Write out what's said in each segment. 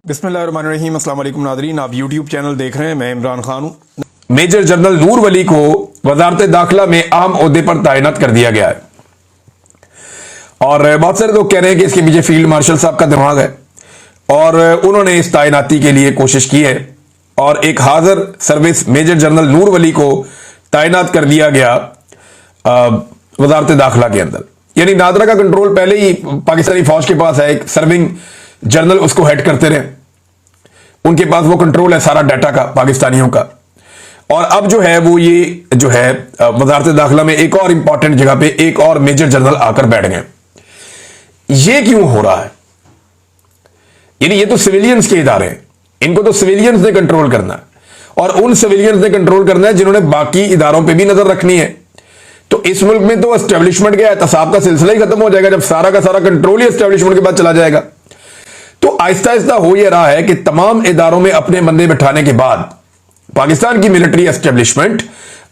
बिस्मिल्लाहिर्रहमानिर्रहीम। अस्सलाम वालेकुम नादरीन, आप यूट्यूब चैनल देख रहे हैं। मैं इमरान खान हूँ। मेजर जनरल नूर वली को वजारत दाखिला में अहम ओहदे पर तैनात कर दिया गया है और बहुत सारे लोग कह रहे हैं कि इसके पीछे फील्ड मार्शल साहब का दिमाग है और उन्होंने इस तैनाती के लिए कोशिश की है और एक हाजिर सर्विस मेजर जनरल नूर वली को तैनात कर दिया गया वजारत दाखिला के अंदर। यानी नादरा का कंट्रोल पहले ही पाकिस्तानी फौज के पास है, एक सर्विंग जनरल उसको हेड करते रहे, उनके पास वो कंट्रोल है सारा डाटा का पाकिस्तानियों का। और अब जो है वो ये जो है वजारत दाखिला में एक और इंपॉर्टेंट जगह पे एक और मेजर जनरल आकर बैठ गए। ये क्यों हो रहा है? यानी ये तो सिविलियंस के इदारे हैं, इनको तो सिविलियंस ने कंट्रोल करना है और उन सिविलियंस ने कंट्रोल करना है जिन्होंने बाकी इदारों पर भी नजर रखनी है। तो इस मुल्क में तो एस्टेब्लिशमेंट का एहतसाब का सिलसिला ही खत्म हो जाएगा जब सारा का सारा कंट्रोल ही एस्टेब्लिशमेंट के बाद चला जाएगा। तो आहिस्ता आहिस्ता हो यह रहा है कि तमाम इदारों में अपने बंदे बिठाने के बाद पाकिस्तान की मिलिट्री एस्टेब्लिशमेंट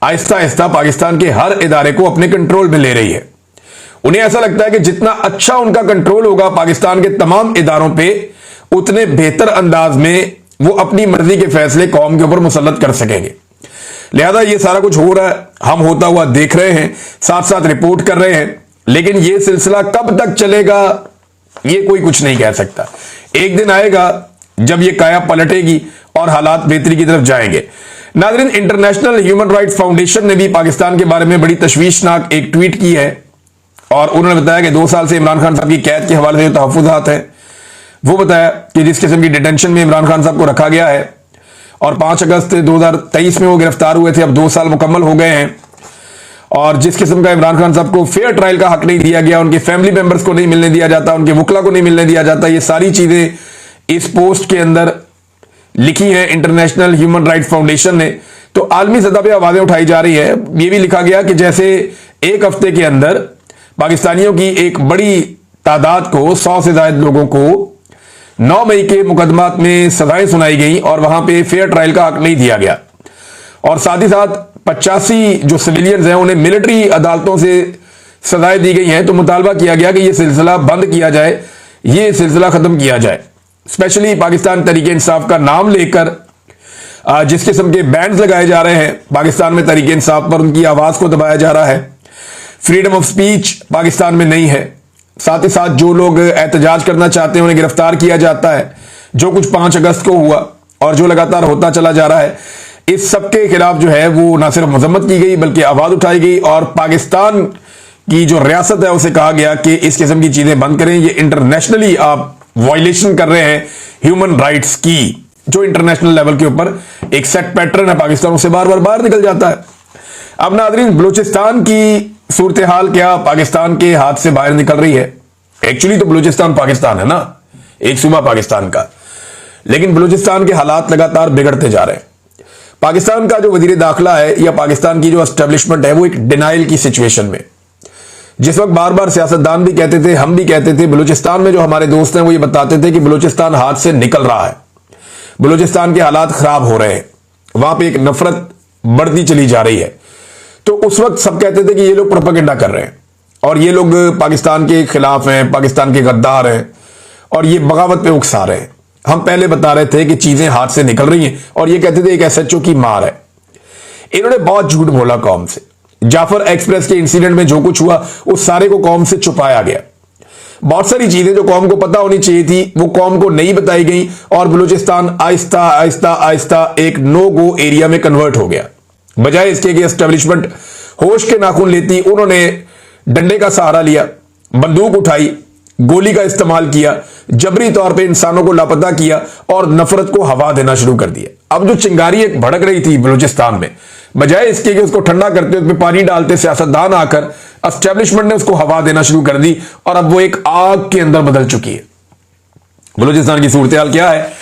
आहिस्ता आहिस्ता पाकिस्तान के हर इदारे को अपने कंट्रोल में ले रही है। उन्हें ऐसा लगता है कि जितना अच्छा उनका कंट्रोल होगा पाकिस्तान के तमाम इदारों पे, उतने बेहतर अंदाज में वो अपनी मर्जी के फैसले कौम के ऊपर मुसल्लत कर सकेंगे। लिहाजा ये सारा कुछ हो रहा है, हम होता हुआ देख रहे हैं, साथ साथ रिपोर्ट कर रहे हैं, लेकिन ये सिलसिला कब तक चलेगा ये कोई कुछ नहीं कह सकता। एक दिन आएगा जब ये काया पलटेगी और हालात बेहतरी की तरफ जाएंगे। नाज़रीन, इंटरनेशनल ह्यूमन राइट्स फाउंडेशन ने भी पाकिस्तान के बारे में बड़ी तशवीशनाक एक ट्वीट की है और उन्होंने बताया कि 2 साल से इमरान खान साहब की कैद के हवाले से जो तहफ़्फ़ुज़ात हैं वो बताया कि जिस किस्म की डिटेंशन में इमरान खान साहब को रखा गया है और 5 अगस्त 2023 में वो गिरफ्तार हुए थे, अब 2 साल मुकम्मल हो गए हैं और जिस किस्म का इमरान खान साहब को फेयर ट्रायल का हक नहीं दिया गया, उनके फैमिली मेंबर्स को नहीं मिलने दिया जाता, उनके वकला को नहीं मिलने दिया जाता, ये सारी चीजें इस पोस्ट के अंदर लिखी हैं इंटरनेशनल ह्यूमन राइट्स फाउंडेशन ने। तो आलमी सतह पर आवाजें उठाई जा रही है। ये भी लिखा गया कि जैसे एक हफ्ते के अंदर पाकिस्तानियों की एक बड़ी तादाद को, 100 से ज्यादा लोगों को 9 मई के मुकदमात में सजाएं सुनाई गई और वहां पे फेयर ट्रायल का हक नहीं दिया गया और साथ ही साथ 85 जो सिविलियंस हैं उन्हें मिलिट्री अदालतों से सजाएं दी गई हैं। तो मुतालबा किया गया कि यह सिलसिला बंद किया जाए, यह सिलसिला खत्म किया जाए। स्पेशली पाकिस्तान तहरीक इंसाफ का नाम लेकर जिस किस्म के बैंड्स लगाए जा रहे हैं पाकिस्तान में, तहरीक इंसाफ पर उनकी आवाज को दबाया जा रहा है। फ्रीडम ऑफ स्पीच पाकिस्तान में नहीं है। साथ ही साथ जो लोग एहतजाज करना चाहते हैं उन्हें गिरफ्तार किया जाता है, जो कुछ 5 अगस्त को हुआ और जो लगातार होता चला जा रहा है। इस सब के खिलाफ जो है वो ना सिर्फ मजम्मत की गई बल्कि आवाज उठाई गई और पाकिस्तान की जो रियासत है उसे कहा गया कि इस किस्म की चीजें बंद करें, ये इंटरनेशनली आप वायलेशन कर रहे हैं ह्यूमन राइट्स की, जो इंटरनेशनल लेवल के ऊपर एक सेट पैटर्न है पाकिस्तान उससे बार बार बाहर निकल जाता है। अब नाज़रीन, बलूचिस्तान की सूरत हाल क्या पाकिस्तान के हाथ से बाहर निकल रही है? एक्चुअली तो बलूचिस्तान पाकिस्तान है ना, एक सूबा पाकिस्तान का, लेकिन बलूचिस्तान के हालात लगातार बिगड़ते जा रहे हैं। पाकिस्तान का जो वजीर दाखिला है या पाकिस्तान की जो एस्टेब्लिशमेंट है वो एक डिनाइल की सिचुएशन में, जिस वक्त बार बार सियासतदान भी कहते थे, हम भी कहते थे, बलूचिस्तान में जो हमारे दोस्त हैं वो ये बताते थे कि बलूचिस्तान हाथ से निकल रहा है, बलूचिस्तान के हालात खराब हो रहे हैं, वहां पे एक नफरत बढ़ती चली जा रही है। तो उस वक्त सब कहते थे कि ये लोग प्रोपेगेंडा कर रहे हैं और ये लोग पाकिस्तान के खिलाफ हैं, पाकिस्तान के गद्दार हैं और ये बगावत पे उकसा रहे हैं। हम पहले बता रहे थे कि चीजें हाथ से निकल रही हैं और ये कहते थे एक एसएचओ की मार है। इन्होंने बहुत झूठ बोला कौम से। जाफर एक्सप्रेस के इंसिडेंट में जो कुछ हुआ उस सारे को कौम से छुपाया गया। बहुत सारी चीजें जो कौम को पता होनी चाहिए थी वो कौम को नहीं बताई गई और बलूचिस्तान आहिस्ता आहिस्ता आहिस्ता एक नो गो एरिया में कन्वर्ट हो गया। बजाय इसके कि एस्टेब्लिशमेंट होश के नाखून लेती, उन्होंने डंडे का सहारा लिया, बंदूक उठाई, गोली का इस्तेमाल किया, जबरी तौर पे इंसानों को लापता किया और नफरत को हवा देना शुरू कर दिया। अब जो चिंगारी एक भड़क रही थी बलूचिस्तान में, बजाय इसके कि उसको ठंडा करते, उसमें पानी डालते सियासतदान आकर, एस्टेब्लिशमेंट ने उसको हवा देना शुरू कर दी और अब वो एक आग के अंदर बदल चुकी है। बलूचिस्तान की सूरत हाल क्या है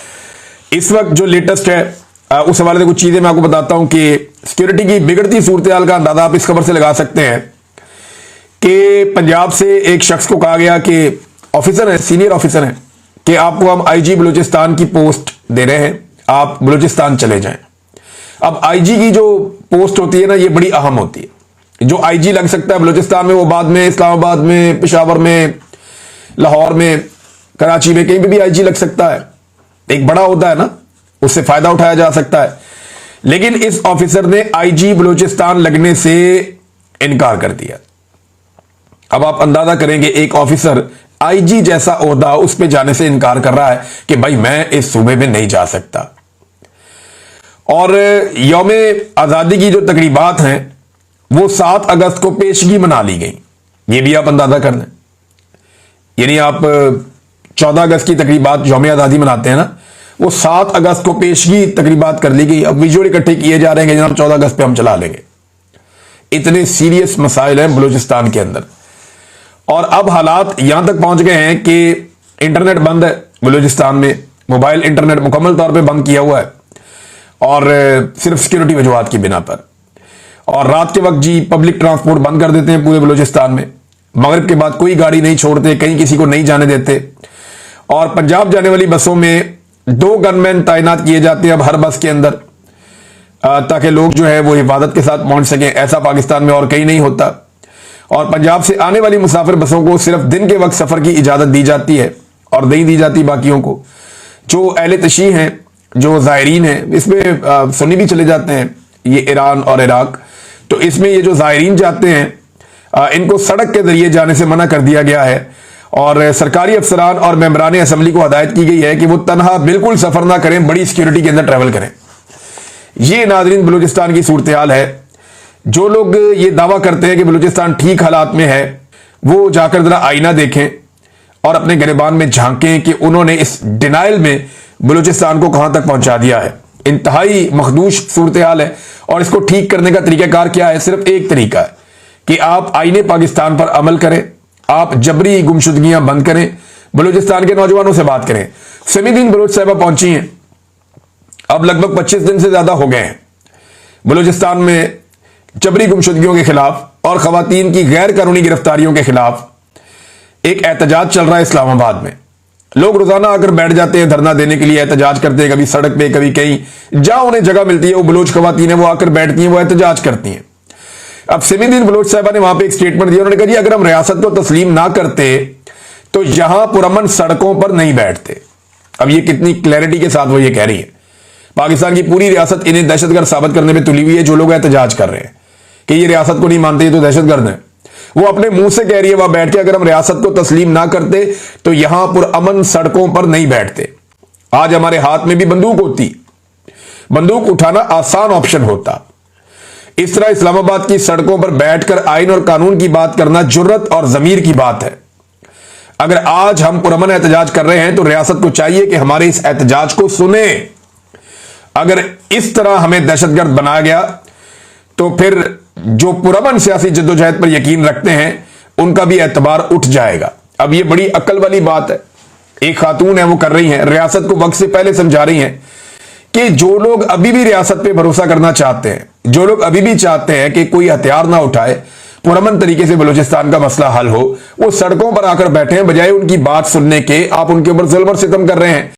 इस वक्त जो लेटेस्ट है, उस हवाले से कुछ चीजें मैं आपको बताता हूं कि सिक्योरिटी की बिगड़ती सूरत हाल का अंदाजा आप इस खबर से लगा सकते हैं कि पंजाब से एक शख्स को कहा गया कि ऑफिसर है, सीनियर ऑफिसर है, कि आपको हम आईजी बलूचिस्तान की पोस्ट दे रहे हैं, आप बलूचिस्तान चले जाएं। अब आईजी की जो पोस्ट होती है ना, ये बड़ी अहम होती है। जो आईजी लग सकता है बलूचिस्तान में वो बाद में इस्लामाबाद में, पेशावर में, लाहौर में, कराची में, कहीं पे भी आईजी लग सकता है। एक बड़ा ओहदा है ना, उससे फायदा उठाया जा सकता है। लेकिन इस ऑफिसर ने आईजी बलूचिस्तान लगने से इनकार कर दिया। अब आप अंदाजा करेंगे, एक ऑफिसर आईजी जैसा ओहदा उस पे जाने से इनकार कर रहा है कि भाई मैं इस सूबे में नहीं जा सकता। और यौम आजादी की जो तकरीबात हैं वो 7 अगस्त को पेशगी मना ली गई, ये भी आप अंदाजा कर लें। यानी आप 14 अगस्त की तकरीबात यौम आजादी मनाते हैं ना, वो 7 अगस्त को पेशगी तकरीबात कर ली गई। अब विजुअल इकट्ठे किए जा रहे हैं कि जनाब 14 अगस्त पे हम चला लेंगे। इतने सीरियस मसाइल हैं बलूचिस्तान के अंदर। और अब हालात यहां तक पहुंच गए हैं कि इंटरनेट बंद है बलूचिस्तान में, मोबाइल इंटरनेट मुकम्मल तौर पे बंद किया हुआ है और सिर्फ सिक्योरिटी वजूहात की बिना पर। और रात के वक्त जी पब्लिक ट्रांसपोर्ट बंद कर देते हैं पूरे बलूचिस्तान में। मगरिब के बाद कोई गाड़ी नहीं छोड़ते, कहीं किसी को नहीं जाने देते। और पंजाब जाने वाली बसों में 2 गनमैन तैनात किए जाते हैं अब हर बस के अंदर, ताकि लोग जो है वो हिफाजत के साथ पहुंच सकें। ऐसा पाकिस्तान में और कहीं नहीं होता। और पंजाब से आने वाली मुसाफिर बसों को सिर्फ दिन के वक्त सफर की इजाजत दी जाती है और नहीं दी जाती बाकियों को। जो अहले तशी हैं, जो ज़ायरीन हैं, इसमें सुन्नी भी चले जाते हैं, ये ईरान और इराक। तो इसमें ये जो ज़ायरीन जाते हैं इनको सड़क के जरिए जाने से मना कर दिया गया है। और सरकारी अफसरान और मेंबरान असम्बली को हदायत की गई है कि वो तनहा बिल्कुल सफर ना करें, बड़ी सिक्योरिटी के अंदर ट्रैवल करें। ये नाज़रीन बलूचिस्तान की सूरत हाल है। जो लोग ये दावा करते हैं कि बलूचिस्तान ठीक हालात में है, वो जाकर जरा आईना देखें और अपने गिरबान में झांकें कि उन्होंने इस डिनाइल में बलूचिस्तान को कहां तक पहुंचा दिया है। इंतहाई मखदूश सूरत हाल है। और इसको ठीक करने का तरीकाकार क्या है? सिर्फ एक तरीका है कि आप आईने पाकिस्तान पर अमल करें, आप जबरी गुमशुदगियां बंद करें, बलूचिस्तान के नौजवानों से बात करें। समीदीन बलोच साहिबा पहुंची हैं, अब लगभग 25 दिन से ज्यादा हो गए हैं बलूचिस्तान में जबरी गुमशुदगियों के खिलाफ और खवातीन की गैर कानूनी गिरफ्तारियों के खिलाफ एक एहतजाज चल रहा है इस्लामाबाद में। लोग रोजाना आकर बैठ जाते हैं धरना देने के लिए, एहतजाज करते हैं, कभी सड़क पे कभी कहीं, जहां उन्हें जगह मिलती है वो बलोच खवातीन है वो आकर बैठती हैं, वो एहतजाज करती हैं। अब समीदीन बलोच साहिबा ने वहां पे एक स्टेटमेंट दिया, उन्होंने कहा जी अगर हम रियासत को तस्लीम ना करते तो यहां पुरअमन सड़कों पर नहीं बैठते। अब ये कितनी क्लैरिटी के साथ वो ये कह रही है। पाकिस्तान की पूरी रियासत इन्हें दहशतगर्द साबित करने में तुली हुई है। जो लोग एहतजाज कर रहे हैं कि ये रियासत को नहीं मानते, ये तो दहशतगर्द है, वो अपने मुंह से कह रही है वहां बैठ के अगर हम रियासत को तस्लीम ना करते तो यहां पुरअमन सड़कों पर नहीं बैठते। आज हमारे हाथ में भी बंदूक होती, बंदूक उठाना आसान ऑप्शन होता। इस तरह इस्लामाबाद की सड़कों पर बैठकर आइन और कानून की बात करना जुर्रत और जमीर की बात है। अगर आज हम पुरअमन एहतजाज कर रहे हैं तो रियासत को चाहिए कि हमारे इस एहतजाज को सुने। अगर इस तरह हमें दहशतगर्द बनाया गया तो फिर जो पुरअमन सियासी जद्दोजहद पर यकीन रखते हैं उनका भी एतबार उठ जाएगा। अब ये बड़ी अक्ल वाली बात है, एक खातून है वो कर रही हैं, रियासत को वक्त से पहले समझा रही हैं कि जो लोग अभी भी रियासत पे भरोसा करना चाहते हैं, जो लोग अभी भी चाहते हैं कि कोई हथियार ना उठाए, पुरअमन तरीके से बलूचिस्तान का मसला हल हो, वो सड़कों पर आकर बैठे हैं बजाय उनकी बात सुनने के। आप उनके ऊपर जुल्म और सितम कर रहे हैं।